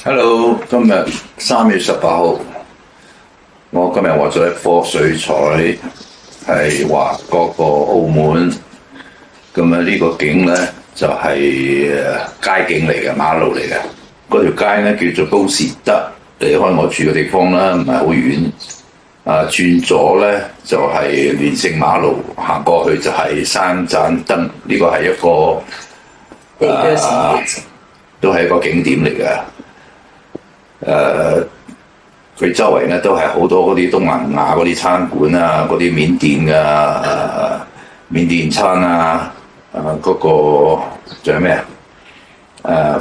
Hello，今日3月18號，我今日畫咗一幅水彩，係畫嗰個澳門。咁呢個景咧就係街景嚟嘅，馬路嚟嘅。嗰條街咧叫做高士德，離開我住嘅地方啦，唔係好遠。轉左咧就係連勝馬路，行過去就係三盞燈。呢個係一個都係一個景點嚟嘅。佢周圍咧都係好多嗰啲東南亞嗰啲餐館啊，嗰啲緬甸嘅緬甸餐啊，嗰個仲有咩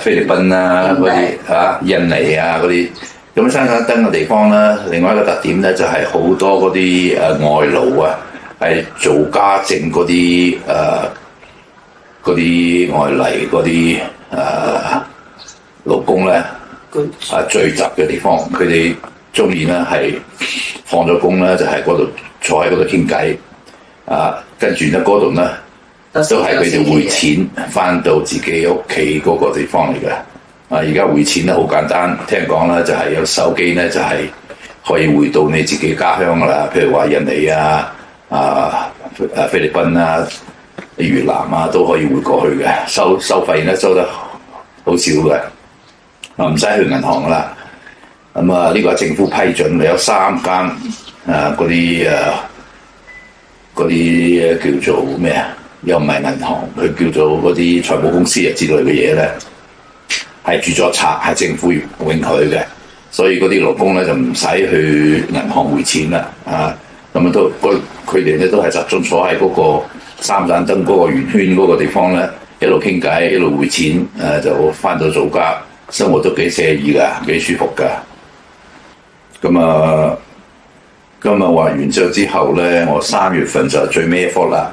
菲律賓啊嗰啲印尼啊嗰啲。咁三盞燈嘅地方咧，另外一個特點咧就係好多嗰啲外勞啊，係做家政嗰啲外嚟嗰啲勞工咧。聚集嘅地方，佢哋中意咧係放咗工咧，就喺嗰度坐喺嗰度傾偈。跟住咧嗰度咧都係佢哋匯錢翻到自己屋企嗰個地方嚟嘅。而家匯錢咧好簡單，聽講咧就係有手機咧就係可以匯到你自己家鄉噶啦，譬如話印尼菲律賓啊、越南啊都可以匯過去嘅。收費咧收得好少嘅。唔使去銀行噶啦，呢個係政府批准嘅，有3間嗰啲叫做咩啊？又唔係銀行，佢叫做嗰啲財務公司之類嘅嘢咧，係註咗冊，係政府允許嘅，所以嗰啲勞工咧就唔使去銀行匯錢啦，都佢哋咧都係集中坐喺嗰個三盞燈嗰個圓圈嗰個地方咧，一路傾偈一路匯錢，就翻到祖家。生活都幾寫意㗎，幾舒服㗎。今日畫完之後咧，我3月份就最尾一幅啦。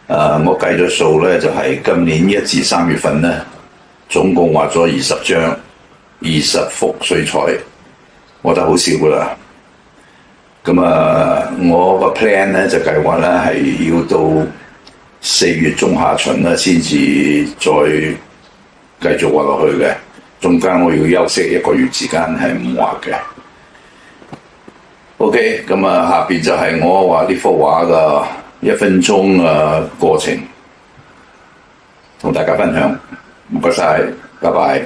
我計咗數咧，就係今年1至3月份咧，總共畫咗20張、20幅水彩，我覺得好少㗎啦。我個 plan 咧就計劃咧係要到4月中下旬咧先至再繼續畫落去嘅。中間我要休息1個月時間係唔畫嘅。OK， 下邊就係我畫呢幅畫嘅1分鐘過程，同大家分享。唔該晒，拜拜。